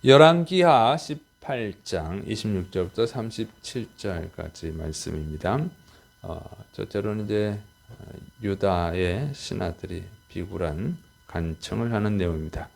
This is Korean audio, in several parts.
열왕기하 18장 26절부터 37절까지 말씀입니다. 첫째로는 이제 유다의 신하들이 비굴한 간청을 하는 내용입니다.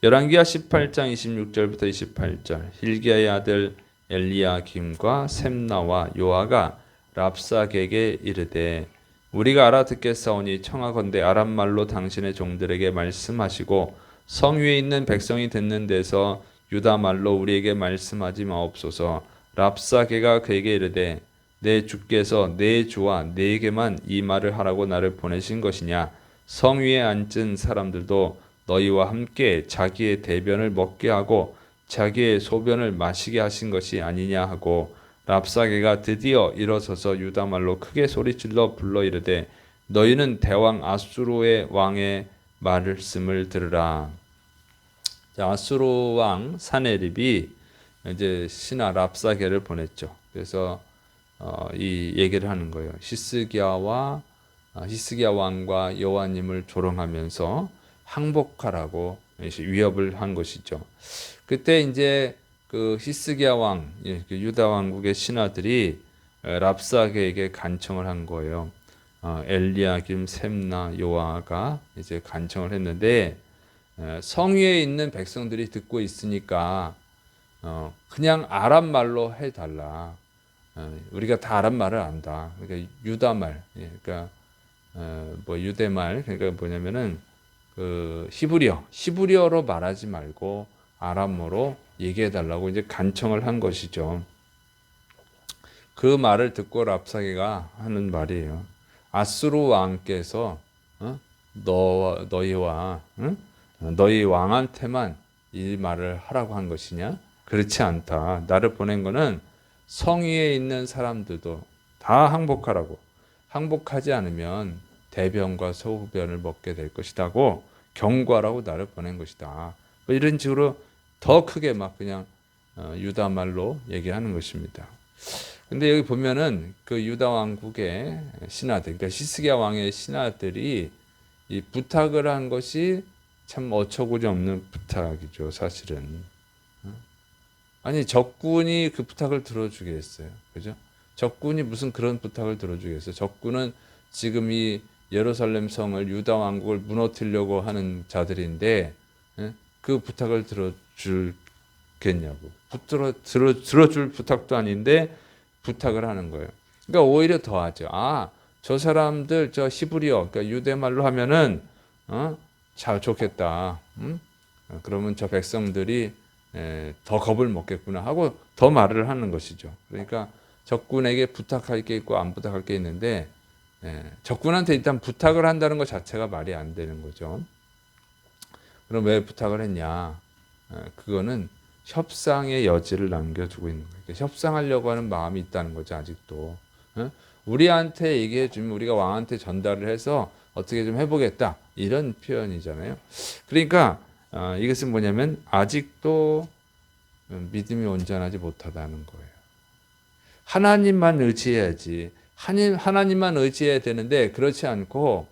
열왕기하 18장 26절부터 28절. hil기야의 아들 엘리야김과 셈나와 요아가 랍사객에게 이르되 우리가 알아듣겠사오니 청하건대 아람말로 당신의 종들에게 말씀하시고 성 위에 있는 백성이 듣는 데서 유다 말로 우리에게 말씀하지 마옵소서. 랍사게가 그에게 이르되 내 주께서 내 주와 내게만 이 말을 하라고 나를 보내신 것이냐? 성 위에 앉은 사람들도 너희와 함께 자기의 대변을 먹게 하고 자기의 소변을 마시게 하신 것이 아니냐 하고, 랍사게가 드디어 일어서서 유다 말로 크게 소리질러 불러 이르되 너희는 대왕 아수르의 왕의 말씀을 들으라. 아수르 왕 사네립이 이제 신하 랍사게를 보냈죠. 그래서 이 얘기를 하는 거예요. 히스기야 왕과 여호와님을 조롱하면서 항복하라고 위협을 한 것이죠. 그때 이제 그 히스기야 왕, 그 유다 왕국의 신하들이 랍사게에게 간청을 한 거예요. 엘리야김, 셈나, 요아가 이제 간청을 했는데 성 위에 있는 백성들이 듣고 있으니까 그냥 아람 말로 해달라. 우리가 다 아람 말을 안다. 그러니까 유다 말, 그러니까 뭐 유대 말, 그러니까 뭐냐면은 그 히브리어로 말하지 말고 아람어로 얘기해달라고 이제 간청을 한 것이죠. 그 말을 듣고 랍사게가 하는 말이에요. 아수르 왕께서 너희와 너희 왕한테만 이 말을 하라고 한 것이냐? 그렇지 않다. 나를 보낸 거는 성 위에 있는 사람들도 다 항복하라고. 항복하지 않으면 대변과 소변을 먹게 될 것이다고 경고하라고 나를 보낸 것이다. 뭐 이런 식으로 더 크게 막 그냥 유다 말로 얘기하는 것입니다. 근데 여기 보면은 그 유다 왕국의 신하들, 그러니까 히스기야 왕의 신하들이 이 부탁을 한 것이 참 어처구니 없는 부탁이죠, 사실은. 아니, 적군이 그 부탁을 들어주겠어요, 그죠? 적군이 무슨 그런 부탁을 들어주겠어요? 적군은 지금 이 예루살렘 성을, 유다 왕국을 무너뜨리려고 하는 자들인데 그 부탁을 들어주겠냐고. 들어줄 부탁도 아닌데 부탁을 하는 거예요. 그러니까 오히려 더하죠. 저 사람들, 저 히브리어, 그러니까 유대말로 하면은 잘 좋겠다. 그러면 저 백성들이 더 겁을 먹겠구나 하고 더 말을 하는 것이죠. 그러니까 적군에게 부탁할 게 있고 안 부탁할 게 있는데 적군한테 일단 부탁을 한다는 것 자체가 말이 안 되는 거죠. 그럼 왜 부탁을 했냐? 그거는 협상의 여지를 남겨두고 있는 거예요. 그러니까 협상하려고 하는 마음이 있다는 거죠, 아직도. 우리한테 얘기해 주면 우리가 왕한테 전달을 해서 어떻게 좀 해보겠다, 이런 표현이잖아요. 그러니까 이것은 뭐냐면 아직도 믿음이 온전하지 못하다는 거예요. 하나님만 의지해야지. 하나님만 의지해야 되는데 그렇지 않고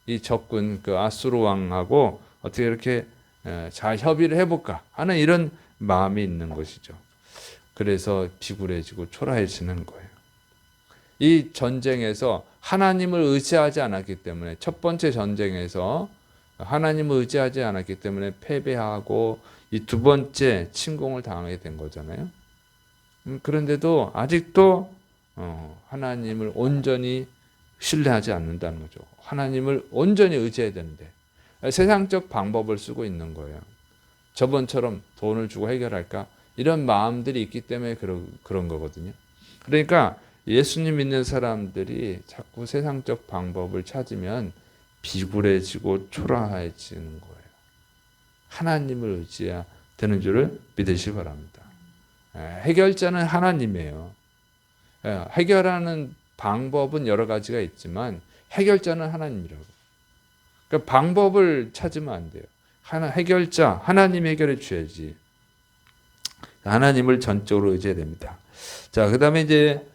이 적군 그 아수르 왕하고 어떻게 이렇게 잘 협의를 해볼까 하는 이런 마음이 있는 것이죠. 그래서 비굴해지고 초라해지는 거예요. 이 전쟁에서 하나님을 의지하지 않았기 때문에, 첫 번째 전쟁에서 하나님을 의지하지 않았기 때문에 패배하고 이 두 번째 침공을 당하게 된 거잖아요. 그런데도 아직도 하나님을 온전히 신뢰하지 않는다는 거죠. 하나님을 온전히 의지해야 되는데 세상적 방법을 쓰고 있는 거예요. 저번처럼 돈을 주고 해결할까? 이런 마음들이 있기 때문에 그런 거거든요. 그러니까 예수님 믿는 사람들이 자꾸 세상적 방법을 찾으면 비굴해지고 초라해지는 거예요. 하나님을 의지해야 되는 줄을 믿으시기 바랍니다. 해결자는 하나님이에요. 해결하는 방법은 여러 가지가 있지만 해결자는 하나님이라고. 그러니까 방법을 찾으면 안 돼요. 해결자, 하나님 해결해 주셔야지. 하나님을 전적으로 의지해야 됩니다. 자, 그 다음에 이제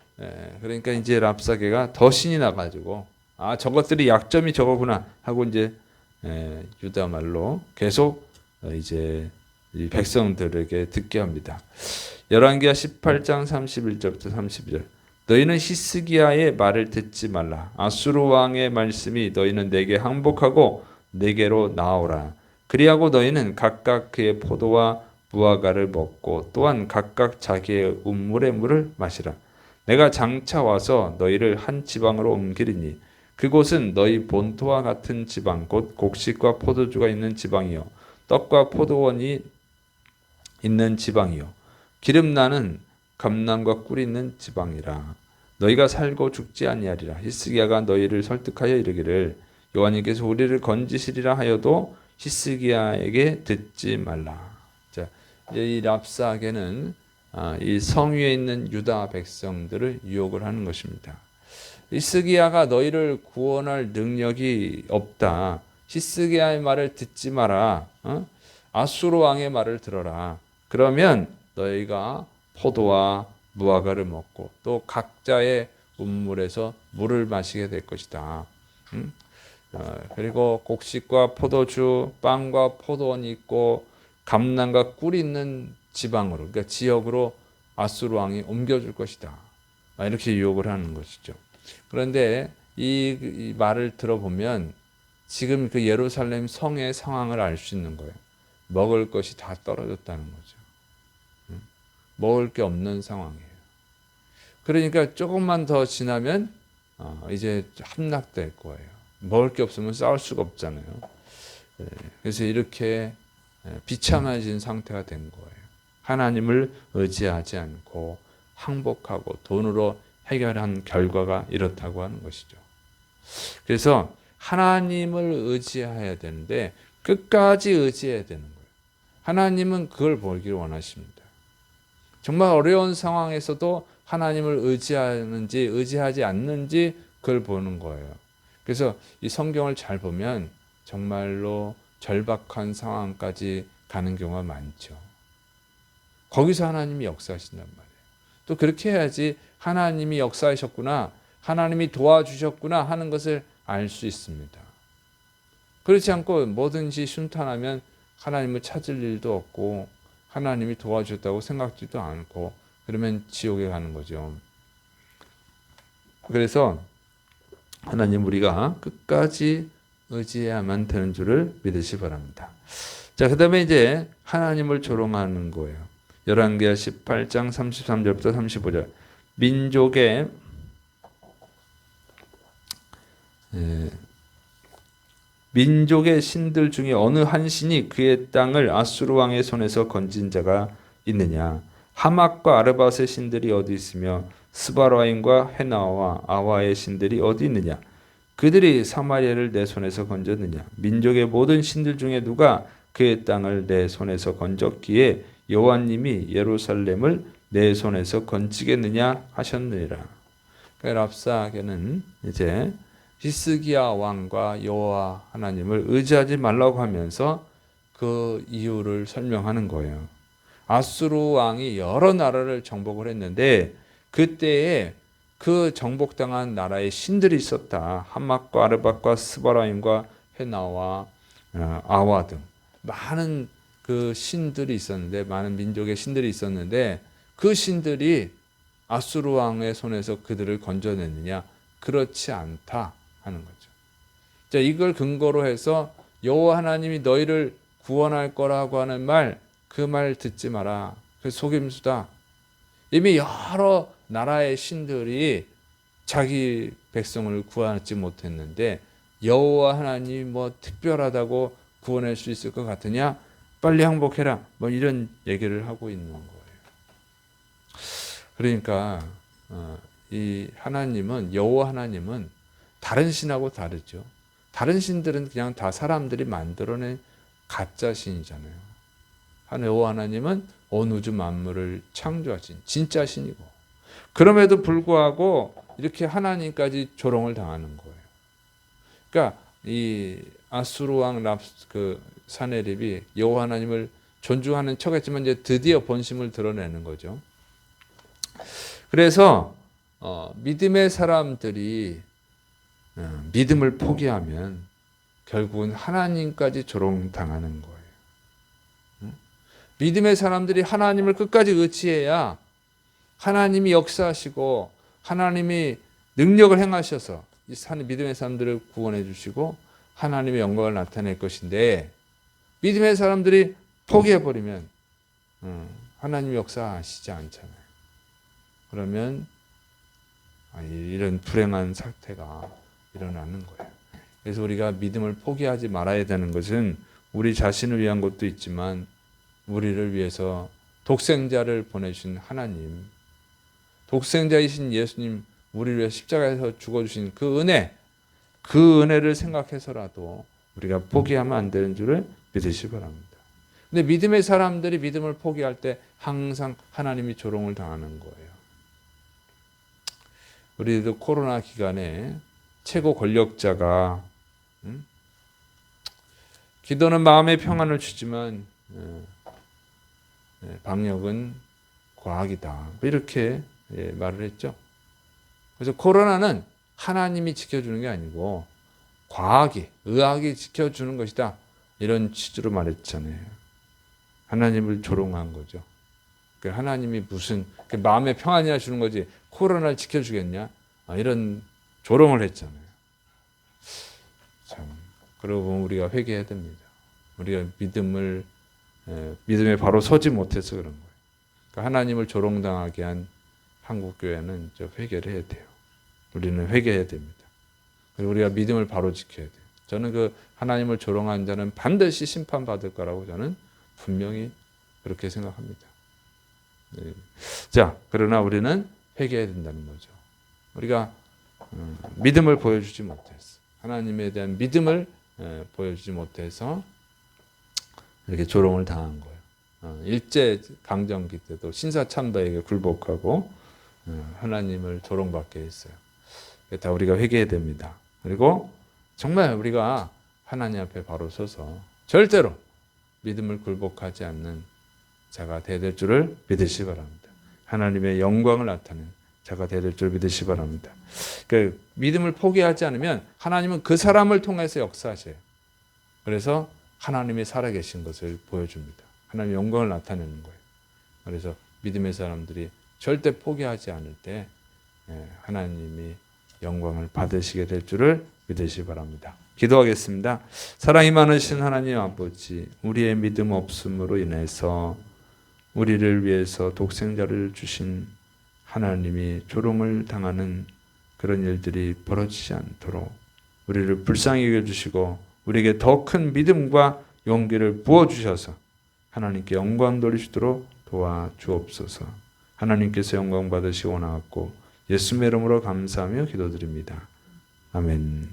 그러니까 이제 랍사게가 더 신이 나가지고 저것들이 약점이 저거구나 하고 이제 유다 말로 계속 이제 이 백성들에게 듣게 합니다. 열왕기하 18장 31절부터 32절. 너희는 히스기야의 말을 듣지 말라. 아수르 왕의 말씀이 너희는 내게 항복하고 내게로 나오라. 그리하고 너희는 각각 그의 포도와 무화과를 먹고 또한 각각 자기의 운물의 물을 마시라. 내가 장차 와서 너희를 한 지방으로 옮기리니 그곳은 너희 본토와 같은 지방 곧 곡식과 포도주가 있는 지방이요 떡과 포도원이 있는 지방이요 기름 나는 감람과 꿀이 있는 지방이라. 너희가 살고 죽지 아니하리라. 히스기야가 너희를 설득하여 이르기를 여호와님께서 우리를 건지시리라 하여도 히스기야에게 듣지 말라. 자, 이 랍사게는 이 성 위에 있는 유다 백성들을 유혹을 하는 것입니다. 히스기야가 너희를 구원할 능력이 없다. 히스기야의 말을 듣지 마라. 아수르 왕의 말을 들어라. 그러면 너희가 포도와 무화과를 먹고 또 각자의 운물에서 물을 마시게 될 것이다. 그리고 곡식과 포도주, 빵과 포도원이 있고 감람과 꿀이 있는 지방으로, 그러니까 지역으로 아수르 왕이 옮겨줄 것이다. 이렇게 유혹을 하는 것이죠. 그런데 이 말을 들어보면 지금 그 예루살렘 성의 상황을 알 수 있는 거예요. 먹을 것이 다 떨어졌다는 거죠. 먹을 게 없는 상황이에요. 그러니까 조금만 더 지나면 이제 함락될 거예요. 먹을 게 없으면 싸울 수가 없잖아요. 그래서 이렇게 비참해진 상태가 된 거예요. 하나님을 의지하지 않고 항복하고 돈으로 해결한 결과가 이렇다고 하는 것이죠. 그래서 하나님을 의지해야 되는데 끝까지 의지해야 되는 거예요. 하나님은 그걸 보기를 원하십니다. 정말 어려운 상황에서도 하나님을 의지하는지 의지하지 않는지 그걸 보는 거예요. 그래서 이 성경을 잘 보면 정말로 절박한 상황까지 가는 경우가 많죠. 거기서 하나님이 역사하신단 말이에요. 또 그렇게 해야지 하나님이 역사하셨구나, 하나님이 도와주셨구나 하는 것을 알 수 있습니다. 그렇지 않고 뭐든지 순탄하면 하나님을 찾을 일도 없고 하나님이 도와주셨다고 생각지도 않고 그러면 지옥에 가는 거죠. 그래서 하나님 우리가 끝까지 의지해야만 되는 줄을 믿으시 바랍니다. 자, 그다음에 이제 하나님을 조롱하는 거예요. 열왕기하 18장 33절부터 35절. 민족의 신들 중에 어느 한 신이 그의 땅을 아수르 왕의 손에서 건진 자가 있느냐? 하맛과 아르밧의 신들이 어디 있으며 스바라임과 헤나와 아와의 신들이 어디 있느냐? 그들이 사마리아를 내 손에서 건졌느냐? 민족의 모든 신들 중에 누가 그의 땅을 내 손에서 건졌기에 여호와님이 예루살렘을 내 손에서 건지겠느냐 하셨느니라. 그러니까 랍사게는 이제 히스기야 왕과 여호와 하나님을 의지하지 말라고 하면서 그 이유를 설명하는 거예요. 아수르 왕이 여러 나라를 정복을 했는데 그때에 그 정복당한 나라의 신들이 있었다. 하맛과 아르밧과 스바라임과 헤나와 아와 등 많은 그 신들이 있었는데, 많은 민족의 신들이 있었는데 그 신들이 아수르 왕의 손에서 그들을 건져냈느냐? 그렇지 않다 하는 거죠. 자, 이걸 근거로 해서 여호와 하나님이 너희를 구원할 거라고 하는 말, 그 말 듣지 마라. 그 속임수다. 이미 여러 나라의 신들이 자기 백성을 구하지 못했는데 여호와 하나님이 뭐 특별하다고 구원할 수 있을 것 같으냐? 빨리 항복해라. 뭐 이런 얘기를 하고 있는 거예요. 그러니까 이 하나님은, 여호와 하나님은 다른 신하고 다르죠. 다른 신들은 그냥 다 사람들이 만들어낸 가짜 신이잖아요. 여호와 하나님은 온 우주 만물을 창조하신 진짜 신이고, 그럼에도 불구하고 이렇게 하나님까지 조롱을 당하는 거예요. 그러니까 이 아수르 왕 사네립이 여호와 하나님을 존중하는 척했지만 이제 드디어 본심을 드러내는 거죠. 그래서 믿음의 사람들이 믿음을 포기하면 결국은 하나님까지 조롱당하는 거예요. 믿음의 사람들이 하나님을 끝까지 의지해야 하나님이 역사하시고 하나님이 능력을 행하셔서 이 믿음의 사람들을 구원해 주시고 하나님의 영광을 나타낼 것인데, 믿음의 사람들이 포기해버리면 하나님 역사하시지 않잖아요. 그러면 이런 불행한 사태가 일어나는 거예요. 그래서 우리가 믿음을 포기하지 말아야 되는 것은 우리 자신을 위한 것도 있지만 우리를 위해서 독생자를 보내주신 하나님, 독생자이신 예수님, 우리를 위해 십자가에서 죽어주신 그 은혜를 생각해서라도 우리가 포기하면 안 되는 줄을 믿으시기 바랍니다. 근데 믿음의 사람들이 믿음을 포기할 때 항상 하나님이 조롱을 당하는 거예요. 우리도 코로나 기간에 최고 권력자가 기도는 마음의 평안을 주지만 방역은 과학이다, 이렇게 말을 했죠. 그래서 코로나는 하나님이 지켜주는 게 아니고 의학이 지켜주는 것이다, 이런 취지로 말했잖아요. 하나님을 조롱한 거죠. 하나님이 무슨 마음의 평안이나 주는 거지 코로나를 지켜주겠냐, 이런 조롱을 했잖아요. 참, 그러고 보면 우리가 회개해야 됩니다. 우리가 믿음에 바로 서지 못해서 그런 거예요. 하나님을 조롱당하게 한 한국교회는 회개를 해야 돼요. 우리는 회개해야 됩니다. 그리고 우리가 믿음을 바로 지켜야 돼요. 저는 하나님을 조롱한 자는 반드시 심판받을 거라고 저는 분명히 그렇게 생각합니다. 자, 그러나 우리는 회개해야 된다는 거죠. 우리가 믿음을 보여주지 못해서, 하나님에 대한 믿음을 보여주지 못해서 이렇게 조롱을 당한 거예요. 일제 강점기 때도 신사참다에게 굴복하고 하나님을 조롱받게 했어요. 다 우리가 회개해야 됩니다. 그리고 정말 우리가 하나님 앞에 바로 서서 절대로 믿음을 굴복하지 않는 자가 되야 될 줄을 믿으시기 바랍니다. 하나님의 영광을 나타내는 자가 되야 될 줄을 믿으시기 바랍니다. 믿음을 포기하지 않으면 하나님은 그 사람을 통해서 역사하셔요. 그래서 하나님이 살아계신 것을 보여줍니다. 하나님의 영광을 나타내는 거예요. 그래서 믿음의 사람들이 절대 포기하지 않을 때 하나님이 영광을 받으시게 될 줄을 믿으시기 바랍니다. 기도하겠습니다. 사랑이 많으신 하나님 아버지, 우리의 믿음 없음으로 인해서 우리를 위해서 독생자를 주신 하나님이 조롱을 당하는 그런 일들이 벌어지지 않도록 우리를 불쌍히 여겨주시고 우리에게 더 큰 믿음과 용기를 부어주셔서 하나님께 영광 돌리시도록 도와주옵소서. 하나님께서 영광 받으시기 원하옵고 예수님의 이름으로 감사하며 기도드립니다. 아멘.